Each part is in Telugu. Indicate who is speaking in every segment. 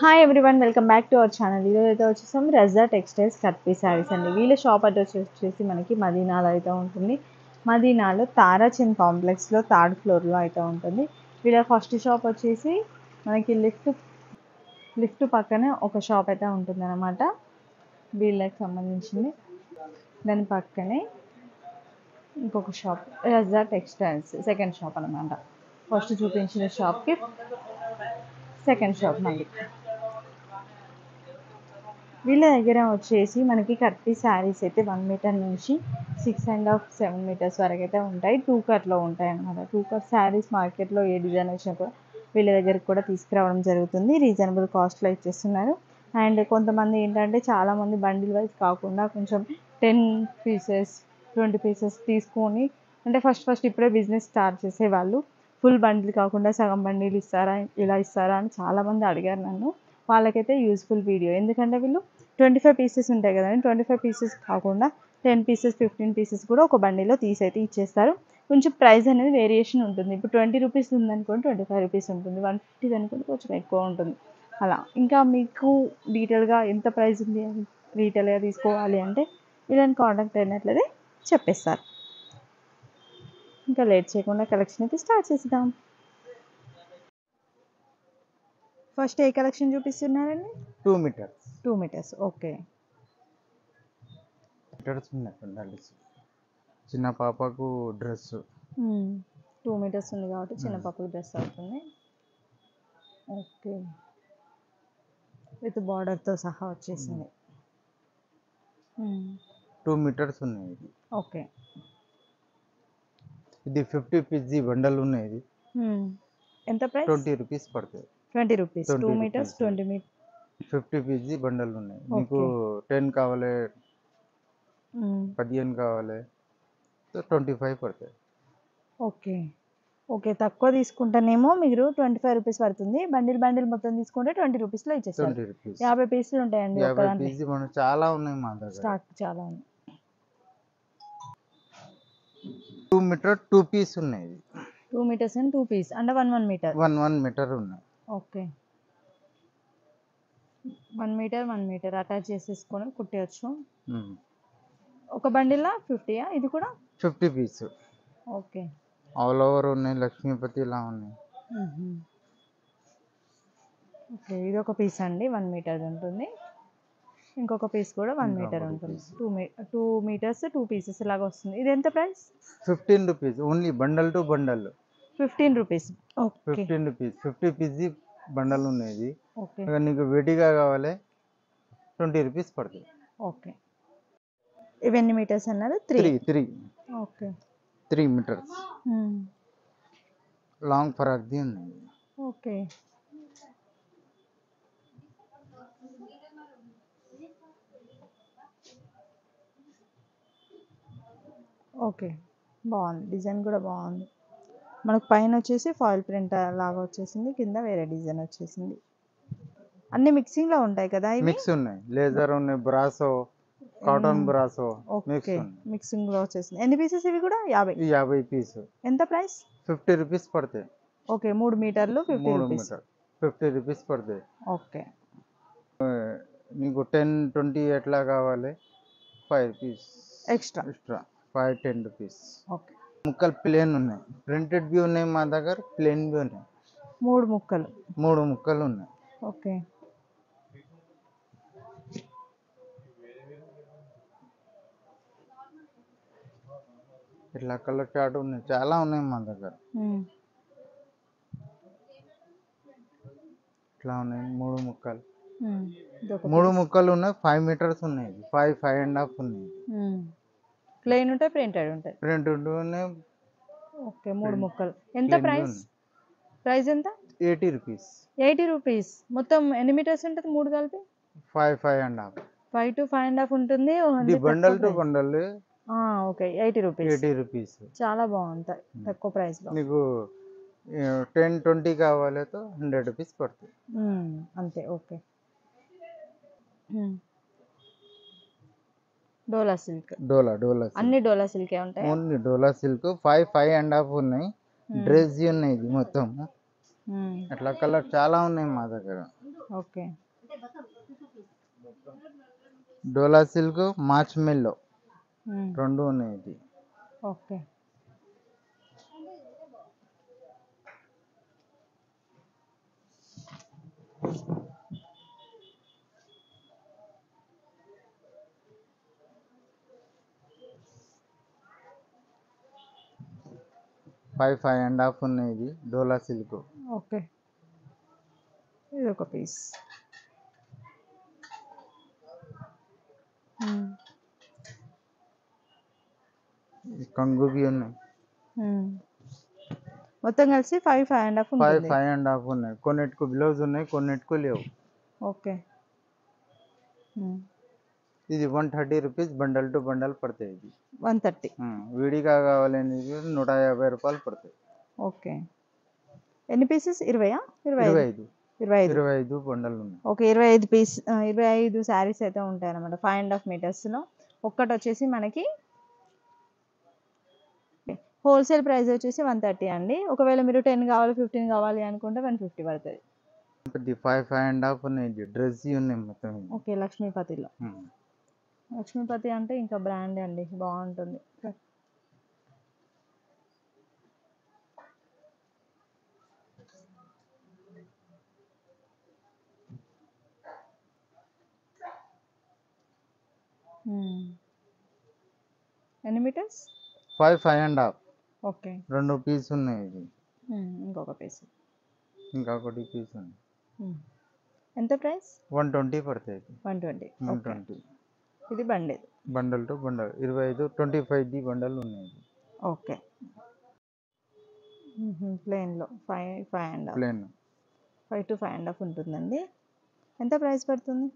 Speaker 1: Hi everyone, welcome back to our channel. ఈరోజు అయితే వచ్చేసాం రజా టెక్స్టైల్స్ కట్ పీస్ శారీస్ అండి. వీళ్ళ షాప్ అడ్రస్ వచ్చేసి మనకి మదీనాలో అయితే ఉంటుంది. మదీనాలో తారాచంద్ కాంప్లెక్స్లో థర్డ్ ఫ్లోర్లో అయితే ఉంటుంది. వీళ్ళ ఫస్ట్ షాప్ వచ్చేసి మనకి లిఫ్ట్ పక్కనే ఒక షాప్ అయితే ఉంటుంది అనమాట, వీళ్ళకి సంబంధించింది. దాని పక్కనే ఇంకొక షాప్ రజా టెక్స్టైల్స్ సెకండ్ షాప్ అనమాట. ఫస్ట్ చూపించిన షాప్కి సెకండ్ షాప్ మళ్ళీ. వీళ్ళ దగ్గర వచ్చేసి మనకి కట్ పీస్ శారీస్ అయితే 1 మీటర్ నుంచి 6.5 7 మీటర్స్ వరకు అయితే ఉంటాయి. 2 కట్లో ఉంటాయి అన్నమాట. 2 కట్ శారీస్ మార్కెట్లో ఏ డిజైన్ వచ్చినా కూడా వీళ్ళ దగ్గరికి కూడా తీసుకురావడం జరుగుతుంది. రీజనబుల్ కాస్ట్లో ఇచ్చేస్తున్నారు. అండ్ కొంతమంది ఏంటంటే చాలామంది బండిల్ వైజ్ కాకుండా కొంచెం 10 పీసెస్ 20 పీసెస్ తీసుకొని, అంటే ఫస్ట్ ఇప్పుడే బిజినెస్ స్టార్ట్ చేసేవాళ్ళు ఫుల్ బండిల్ కాకుండా సగం బండిల్ ఇస్తారా, ఇలా ఇస్తారా అని చాలామంది అడిగారు నన్ను. వాళ్ళకైతే యూస్ఫుల్ వీడియో, ఎందుకంటే వీళ్ళు 25 పీసెస్ ఉంటాయి కదండి. 25 పీసెస్ కాకుండా 10 పీసెస్ 15 పీసెస్ కూడా ఒక బండిలో తీసైతే ఇచ్చేస్తారు. కొంచెం ప్రైస్ అనేది వేరియేషన్ ఉంటుంది. ఇప్పుడు 20 రూపీస్ ఉందనుకోండి 25 రూపీస్ ఉంటుంది. 150 అనుకోండి కొంచెం ఎక్కువ ఉంటుంది. అలా ఇంకా మీకు డీటెయిల్గా ఎంత ప్రైస్ ఉంది అని రీటైల్గా తీసుకోవాలి అంటే వీళ్ళని కాంటాక్ట్ అయినట్లయితే చెప్పేస్తారు. ఇంకా లేట్ చేయకుండా కలెక్షన్ అయితే స్టార్ట్ చేద్దాం. ఫస్ట్ ఏ కలెక్షన్ చూపిస్తున్నారండి?
Speaker 2: 2 మీటర్స్
Speaker 1: 2 మీటర్స్. ఓకే.
Speaker 2: మీటర్స్ ఉన్నాయి. చిన్న పాపకు డ్రెస్
Speaker 1: 2 మీటర్స్ ఉంది కాబట్టి చిన్న పాపకి డ్రెస్ అవుతుంది. ఓకే, విత్ బార్డర్తో సహా వచ్చేసింది.
Speaker 2: 2 మీటర్స్ ఉన్నాయి.
Speaker 1: ఓకే,
Speaker 2: ఇది 50 పీస్ బండల్ ఉన్నాయి.
Speaker 1: ఎంత ప్రైస్?
Speaker 2: 20 రూపీస్ పడుతుంది.
Speaker 1: 20 rupees. 2 metres 20 metre
Speaker 2: 50 piece bundle ఉన్నాయి. మీకు 10 కావాలి, 15 కావాలి, 25 పడుతుంది.
Speaker 1: ఓకే ఓకే, తక్కువ తీసుకుంటేనేమో మీరు 25 రూపీస్ పడుతుంది. బండిల్ మొత్తం తీసుకుంటే 20 రూపీస్లో ఇచ్చేస్తారు.
Speaker 2: 20 రూపీస్
Speaker 1: 50 పీసులు ఉంటాయండి.
Speaker 2: 50 పీస్ చాలా ఉన్నాయి మా దగ్గర.
Speaker 1: స్టాక్ చాలా ఉంది.
Speaker 2: 2 మీటర్ 2 పీస్ ఉన్నాయి.
Speaker 1: 2 మీటర్స్ అండ్ 2 పీస్ అంటే 1 మీటర్.
Speaker 2: 1 మీటర్ ఉన్నాయి.
Speaker 1: ఓకే, 1 మీటర్ అటాచ్ చేసేసుకొని కుట్టేయచ్చు. ఒక బండిలా 50యా? ఇది కూడా
Speaker 2: 50 పీస్.
Speaker 1: ఓకే,
Speaker 2: ఆల్ ఓవర్ ఉన్నాయి. లక్ష్మీపతి ఇలా ఉన్నాయి.
Speaker 1: ఓకే, ఇది ఒక పీస్ అండి 1 మీటర్ ఉంటుంది. ఇంకొక పీస్ కూడా 1 మీటర్ ఉంటుంది. 2 మీటర్స్ 2 పీసెస్ లాగా వస్తుంది. ఇది ఎంత price?
Speaker 2: 15 rupees only, bundle to bundle
Speaker 1: 15 rupees. Okay,
Speaker 2: 15 rupees 50 piece bundle ఉన్నాయి.
Speaker 1: ఓకే,
Speaker 2: నీకు వేడిగా కావాలి 20 రూపీస్ పడుతుంది.
Speaker 1: ఓకే. ఇవి ఎన్ని మీటర్స్ అన్నారు? 3. ఓకే,
Speaker 2: 3 మీటర్స్ లాంగ్ ఫరాక్ది ఉన్నాయి.
Speaker 1: ఓకే, ఓకే, బాగుంది. డిజైన్ కూడా బాగుంది. మనకు పైన వచ్చేసి ఫాయిల్ ప్రింట్ లాగా వచ్చేసింది, కింద వేరే డిజైన్ వచ్చేసింది. అన్ని మిక్సింగ్లో ఉంటాయి కదా? ఇవి
Speaker 2: మిక్స్ ఉన్నాయి. లేజర్ ఉన్నాయి, బ్రాసో, కాటన్ బ్రాసో
Speaker 1: మిక్సింగ్లో వచ్చేసింది. ఎన్ని పీసెస్ ఇవి కూడా?
Speaker 2: 50 పీస్.
Speaker 1: ఎంత ప్రైస్?
Speaker 2: 50 రూపీస్ పడతాయి.
Speaker 1: ఓకే, 3 మీటర్లు 50 రూపీస్.
Speaker 2: 50 రూపీస్ పడతాయి.
Speaker 1: ఓకే,
Speaker 2: నీకు 10 20 ఎట్లా కావాలి 5 రూపీస్
Speaker 1: ఎక్స్ట్రా
Speaker 2: 5 10 రూపీస్.
Speaker 1: ఓకే,
Speaker 2: ముక్కలు ప్లేన్ ఉన్నాయి, ప్రింటెడ్ బి ఉన్నాయి మా దగ్గర, ప్లేన్ బి ఉన్నాయి.
Speaker 1: 3
Speaker 2: ముక్కలు ఉన్నాయి.
Speaker 1: ఓకే,
Speaker 2: ఇట్లా కలర్ చార్ట్ ఉన్నాయి, చాలా ఉన్నాయి మా దగ్గర. ఇట్లా ఉన్నాయి 3 ముక్కలు ఉన్నాయి. 5 మీటర్స్ ఉన్నాయి. 5.5 ఉన్నాయి.
Speaker 1: ప్లెయిన్ ఉంటాయి, ప్రింటెడ్ ఉంటాయి.
Speaker 2: ప్రింటెడ్ ఉన్నాయి.
Speaker 1: ఓకే, 3 ముక్కలు. ఎంత ప్రైస్? ప్రైస్ ఎంత?
Speaker 2: 80 రూపీస్.
Speaker 1: 80 రూపీస్. మొత్తం ఎన్ని మీటర్స్ ఉంటుంది 3 కలిపి?
Speaker 2: 5.5
Speaker 1: 5 to 5.5 ఉంటుంది.
Speaker 2: Bundle to bundle.
Speaker 1: Okay, 80 rupees. చాలా బాగుంటాయి తక్కువ ప్రైస్లో.
Speaker 2: నీకు 10 20 కావాలి 100 రూపీస్ పడుతుంది
Speaker 1: అంతే. ఓకే, డోలా సిల్క్. అన్ని డోలా సిల్కే ఉంటాయి.
Speaker 2: ఓన్లీ డోలా సిల్క్ 5.5 ఉన్నాయి. డ్రెస్ ఉన్నాయి ఇది మొత్తం. అట్లా కలర్ చాలా ఉన్నాయి మా దగ్గర.
Speaker 1: ఓకే.
Speaker 2: డోలా సిల్క్, మార్చ్ మెల్లో
Speaker 1: హ్మ్.
Speaker 2: 2 ఉన్నాయి ఇది.
Speaker 1: ఓకే.
Speaker 2: ఫైవ్ అండ్ హాఫ్ ఉన్నాయి ఇది డోలా సిల్క్.
Speaker 1: ఓకే. ఇదొక పీస్. హ్మ్.
Speaker 2: కంగుబి ఉన్నాయి.
Speaker 1: హ్మ్. మొత్తం కలిసి 5, 5.5 ఉంటుంది.
Speaker 2: ఫైవ్ అండ్ హాఫ్ ఉన్నాయి. కొన్నిటికి బ్లౌజ్ ఉన్నాయి, కొన్నిటికి లేవు.
Speaker 1: ఓకే. హ్మ్.
Speaker 2: ఇది 130 రూపీస్ బండల్ టు బండల్ పడతాయి ఇది.
Speaker 1: 130.
Speaker 2: విడిగా కావాలని 150 రూపాయలు పడతాయి.
Speaker 1: ఓకే. ఎన్ని పీసెస్? 20? 25. 25.
Speaker 2: 25 బండలు ఉన్నాయి.
Speaker 1: ఓకే. 25 పీస్ 25 శారీస్ అయితే ఉంటాయన్నమాట 5.5 మీటర్స్లో. ఒక్కటి వచ్చేసి మనకి హోల్సేల్ ప్రైస్ వచ్చేసి 130 అండి. ఒకవేళ మీరు 10 కావాలి 15 కావాలి అనుకుంటే 150 పడుతుంది.
Speaker 2: ఇది ఫైవ్ అండ్ హాఫ్ ఉన్నాయి. ఇది డ్రెస్ ఉన్నాయి మొత్తం ఇది.
Speaker 1: ఓకే. లక్ష్మీపతిలో. లక్ష్మీపతి అంటే ఇంకా బ్రాండ్ అండి, బాగుంటుంది. ఎన్ని metres?
Speaker 2: 5 and half.
Speaker 1: Okay.
Speaker 2: 2 piece ఉన్నాయి ఇది.
Speaker 1: ఇంకొక పీస్.
Speaker 2: ఇంకొకటి పీస్ ఉంది.
Speaker 1: ఎంత ప్రైస్?
Speaker 2: 120 పడతాయి ఇది.
Speaker 1: 120.
Speaker 2: 120.
Speaker 1: ఇది bundle.
Speaker 2: Bundle to bundle 25 25 bundle ఉన్నాయి.
Speaker 1: ఓకే. ప్లెయిన్లో 5.5
Speaker 2: ప్లేన్
Speaker 1: 5 to 5.5 ఉంటుందండి. ఎంత ప్రైస్ పడుతుంది?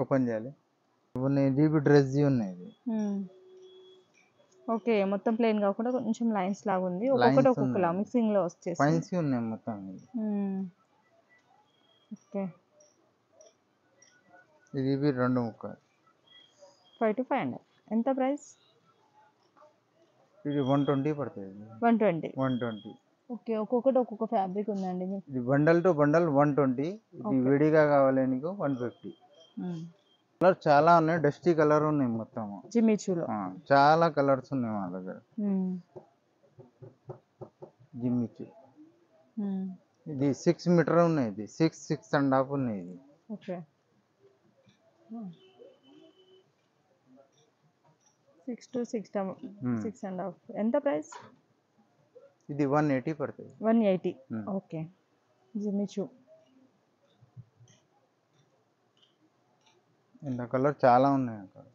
Speaker 2: ఓపెన్ చేయాలి. ఉన్నాయి ఇది డ్రెస్ ఉన్నాయి ఇది.
Speaker 1: ఓకే. మొత్తం ప్లెయిన్ కాకుండా కొంచెం లైన్స్ లాగా ఉంది. ఒక్కొక్కటి
Speaker 2: లైన్స్
Speaker 1: ఒక్కొక్కలా
Speaker 2: ఉన్నాయి.
Speaker 1: మిక్సింగ్లో వచ్చేసి.
Speaker 2: ఫైన్సీ ఉన్నాయి మొత్తం ఇది.
Speaker 1: ఓకే.
Speaker 2: ఇది 2 ముక్కలు.
Speaker 1: 5 to 5.5. ఎంత ప్రైస్?
Speaker 2: ఇది 120 పడుతుంది.
Speaker 1: 120.
Speaker 2: 120.
Speaker 1: ఓకే. ఒక్కొక్కటి ఒక్కొక్క ఫ్యాబ్రిక్ ఉందండి మీకు.
Speaker 2: ఇది బండల్ టు బండల్ 120. ఇది విడిగా కావాలి 150. కలర్ చాలా ఉన్నాయి. డస్టీ కలర్ ఉన్నాయి మొత్తం.
Speaker 1: జిమ్మిచూలో
Speaker 2: చాలా కలర్స్ ఉన్నాయి మా దగ్గర. జిమ్మిచూ ఇది 6 మీటర్ ఉన్నాయి. ఇది 6 అండ్ హాఫ్ ఉన్నాయి ఇది.
Speaker 1: ఓకే. 6 to 6.5. ఎంత ప్రైస్?
Speaker 2: ఇది 180 పడుతుంది.
Speaker 1: 180. ఓకే. జిమ్మిచూ.
Speaker 2: ఇంత కలర్ చాలా ఉన్నాయి అక్కడ.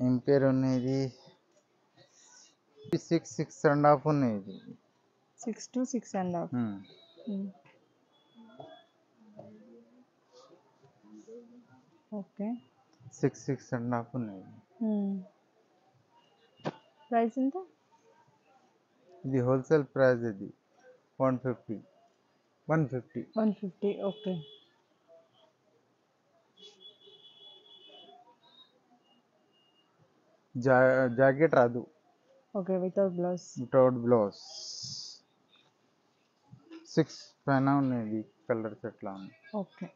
Speaker 2: ఏం పేరు ఉన్నాయి? 6 అండ్ హాఫ్ ఉన్నాయి ఇది.
Speaker 1: 6 to 6.5. ఓకే.
Speaker 2: 6 అండ్ హాఫ్ ఉన్నాయి.
Speaker 1: ప్రైస్ ఎంత?
Speaker 2: ఇది హోల్సేల్ ప్రైస్. ఇది 150.
Speaker 1: 150. ఓకే.
Speaker 2: జాకెట్ రాదు.
Speaker 1: ఓకే. Without blouse.
Speaker 2: 6 పైన ఉన్నాయి కలర్స్ ఎట్లా ఉన్నాయి.
Speaker 1: Okay.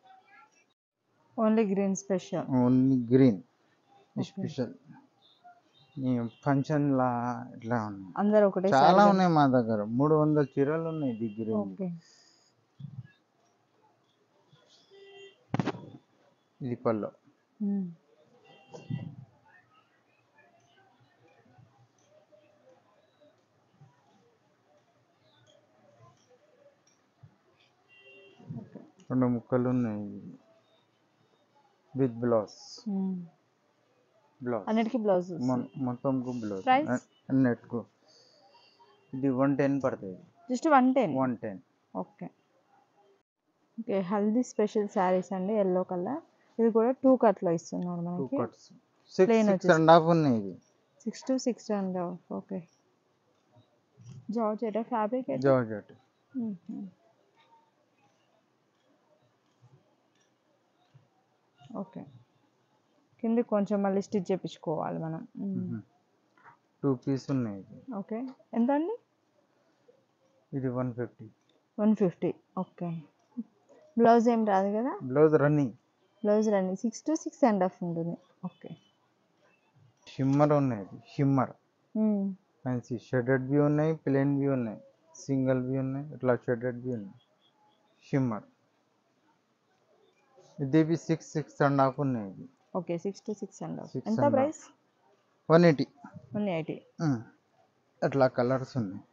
Speaker 1: Only green special.
Speaker 2: Only green special. Function లా ఇట్లా ఉన్నాయి.
Speaker 1: అందరూ ఒకటే
Speaker 2: చాలా ఉన్నాయి మా దగ్గర. 300 చీరలు ఉన్నాయి ఇది గ్రీన్.
Speaker 1: ఓకే.
Speaker 2: ఇది పళ్ళు. రెండు ముక్కలు ఉన్నాయి విత్ బ్లౌజ్.
Speaker 1: అన్నిటికీ బ్లౌజ్.
Speaker 2: మొత్తం బ్లౌజ్.
Speaker 1: ప్రైస్?
Speaker 2: అన్నిటికు ఇది 110 పడుతుంది.
Speaker 1: Just 110.
Speaker 2: 110.
Speaker 1: Okay. Okay. Haldi special saris అండి, ఎల్లో కలర్. ఇది కూడా 2 కట్లో ఇస్తున్నాడు మనకి.
Speaker 2: 2 కట్స్. 6 అండ్ హాఫ్ ఉన్నాయి ఇది.
Speaker 1: 6 to 6.5. Okay. Georgette fabric.
Speaker 2: Georgette.
Speaker 1: Okay. కింద కొంచెం మళ్ళీ స్టిచ్ చేయించుకోవాలి మనం.
Speaker 2: 2 పీస్ ఉన్నాయి ఇది.
Speaker 1: ఓకే. ఎంత అండి?
Speaker 2: ఇది 150.
Speaker 1: 150. ఓకే. బ్లౌజ్ ఏం రాదు కదా?
Speaker 2: Blouse running.
Speaker 1: Blouse running 6 to 6.5 ఉంటుంది. ఓకే.
Speaker 2: షిమ్మర్ ఉన్నాయి, షిమ్మర్ ఫ్యాన్సీ షెడెడ్ బి ఉన్నాయి, ప్లెయిన్ బి ఉన్నాయి, సింగిల్ బి ఉన్నాయి, ఇట్లా షెడెడ్ బి ఉన్నాయి. షిమ్మర్ ఇది 6.5 ఉన్నాయి.
Speaker 1: ఓకే. 6 to 6.5.
Speaker 2: 6
Speaker 1: ఎంత
Speaker 2: and
Speaker 1: ప్రైస్?
Speaker 2: 180.
Speaker 1: 180.
Speaker 2: అట్లా కలర్స్ ఉన్నాయి.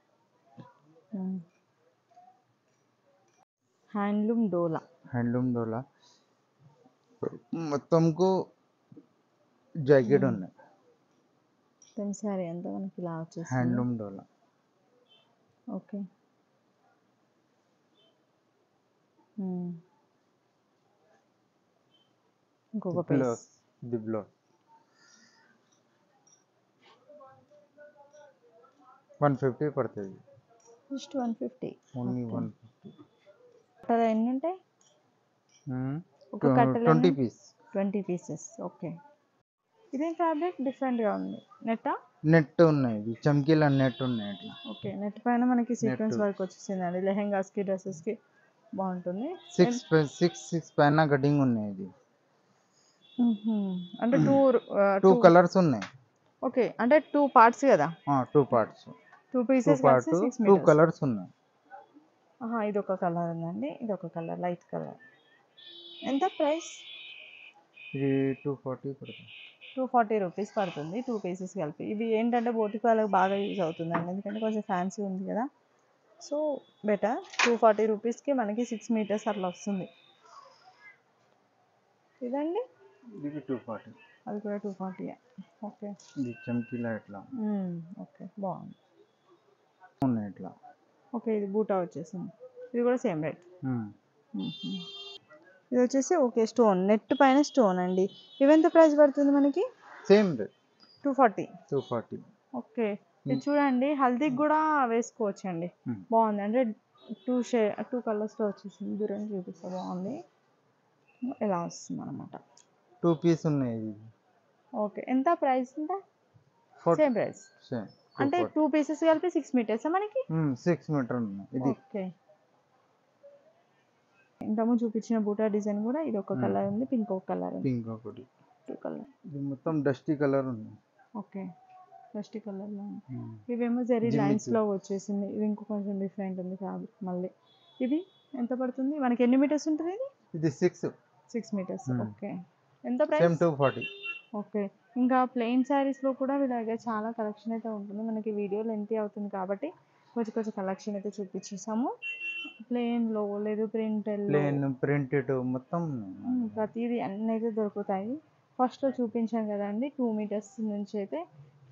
Speaker 1: హ్యాండ్లూమ్ డోలా
Speaker 2: మొత్తంకు జాకెట్ ఉన్నాయి.
Speaker 1: సారీ అంతా మనకి ఇలా వచ్చేసి
Speaker 2: హ్యాండ్లూమ్ డోలా.
Speaker 1: ఓకే. ఇంకొక పీస్.
Speaker 2: ఇది బ్లౌజ్ 150 పడుతుంది.
Speaker 1: జస్ట్ 150.
Speaker 2: ఓన్లీ 150.
Speaker 1: కట్టలు ఎన్ని ఉంటాయి? ఒక కట్టలు
Speaker 2: 20 పీస్.
Speaker 1: 20 పీసెస్. ఓకే. ఇదేం ఫ్యాబ్రిక్ డిఫరెంట్గా ఉంది?
Speaker 2: నెట్ ఉన్నాయి, ఇది చమ్కీల నెట్ ఉన్నాయి అట్లా.
Speaker 1: ఓకే. నెట్ పైన మనకి సీక్వెన్స్ వర్క్ వచ్చేసింది అండి. లెహెంగాస్కి, డ్రెస్సెస్కి బాగుంటుంది.
Speaker 2: 6 పైన కటింగ్ ఉన్నాయి. ఇది
Speaker 1: అంటే
Speaker 2: 2 కలర్స్ ఉన్నాయి.
Speaker 1: ఓకే. అంటే 2 పార్ట్స్ కదా?
Speaker 2: 2 పార్ట్స్,
Speaker 1: 2 పీసెస్ కలిసి 6
Speaker 2: 2
Speaker 1: మీటర్స్.
Speaker 2: కలర్స్ ఉన్నాయి.
Speaker 1: ఇది ఒక కలర్ ఉందండి, ఇది ఒక కలర్, లైట్ కలర్. ఎంత ప్రైస్?
Speaker 2: ఇది 240 పడుతుంది.
Speaker 1: 240 రూపీస్ పడుతుంది 2 పీసెస్ కలిపి. ఇవి ఏంటంటే బోటిక్ వాళ్ళకి బాగా యూజ్ అవుతుందండి, ఎందుకంటే కొంచెం ఫ్యాన్సీ ఉంది కదా, సో బెటర్. 240 రూపీస్కి మనకి 6 మీటర్స్ అట్లా వస్తుంది. ఇదండి
Speaker 2: ఇది 240.
Speaker 1: అది కూడా 240. ఓకే.
Speaker 2: ఇది చమ్కీలా ఇట్లా.
Speaker 1: ఓకే, బాగుంది.
Speaker 2: ఉన్నాయి ఇట్లా.
Speaker 1: ఓకే. ఇది బూటా వచ్చేసింది, ఇది కూడా సేమ్ రేట్. ఇది వచ్చేసి ఓకే స్టోన్, నెట్ పైన స్టోన్ అండి. ఇవెంత ప్రైస్ పడుతుంది మనకి?
Speaker 2: Same rate
Speaker 1: 240. ఓకే. ఇది చూడండి, హల్దీకి కూడా వేసుకోవచ్చు అండి, బాగుంది. అంటే 2 కలర్స్లో వచ్చేసింది, దూరం చూపిస్తా, బాగుంది. ఇలా వస్తుంది అనమాట.
Speaker 2: 2 పీస్ ఉన్నాయి.
Speaker 1: ఓకే. ఎంత ప్రైస్? ఎంత? Same price. అంటే 2 పీసెస్ కలిపి 6 మీటర్స్ మనకి?
Speaker 2: 6 మీటర్ ఉన్నాయి. ఇది
Speaker 1: ఓకే. ఇంతకుముందు చూపించిన బూటా డిజైన్ కూడా ఇది ఒక కలర్ ఉంది, పింక్ ఒక కలర్ ఉంది.
Speaker 2: పింక్ ఒకటి,
Speaker 1: 2 కలర్.
Speaker 2: ఇది మొత్తం డస్టీ కలర్ ఉంది.
Speaker 1: ఓకే. డస్టీ కలర్లో ఉంది. ఇవేమో జరీ లైన్స్లో వచ్చేసింది, ఇది ఇంకో కొంచెం డిఫరెంట్ ఉంది ఫ్యాబ్రిక్ మళ్ళీ. ఇది ఎంత పడుతుంది మనకి? ఎన్ని మీటర్స్ ఉంటుంది ఇది?
Speaker 2: ఇది 6
Speaker 1: మీటర్స్. ఓకే. ఎంత ప్రైస్?
Speaker 2: సేమ్ 240.
Speaker 1: ఓకే. ఇంకా ప్లెయిన్ శారీస్లో కూడా వీళ్ళ దగ్గర చాలా కలెక్షన్ అయితే ఉంటుంది. మనకి వీడియో లెంతీ అవుతుంది కాబట్టి కొంచెం కలెక్షన్ అయితే చూపించేసాము. ప్లెయిన్లో లేదు,
Speaker 2: ప్రింటెడ్ మొత్తం
Speaker 1: ప్రతిదీ అన్నీ అయితే దొరుకుతాయి. ఫస్ట్లో చూపించాం కదండి, 2 మీటర్స్ నుంచి అయితే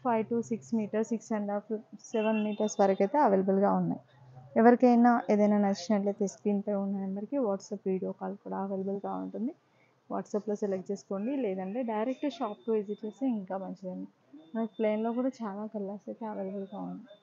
Speaker 1: 5 to 6 మీటర్స్, 6.5, 7 మీటర్స్ వరకు అయితే అవైలబుల్గా ఉన్నాయి. ఎవరికైనా ఏదైనా నచ్చినట్లయితే స్క్రీన్పై ఉన్న నెంబర్కి వాట్సాప్ వీడియో కాల్ కూడా అవైలబుల్గా ఉంటుంది. వాట్సాప్లో సెలెక్ట్ చేసుకోండి, లేదంటే డైరెక్ట్ షాప్కి విజిట్ చేస్తే ఇంకా మంచిదండి. మనకి ప్లెయిన్లో కూడా చాలా కలర్స్ అయితే అవైలబుల్గా ఉన్నాయి.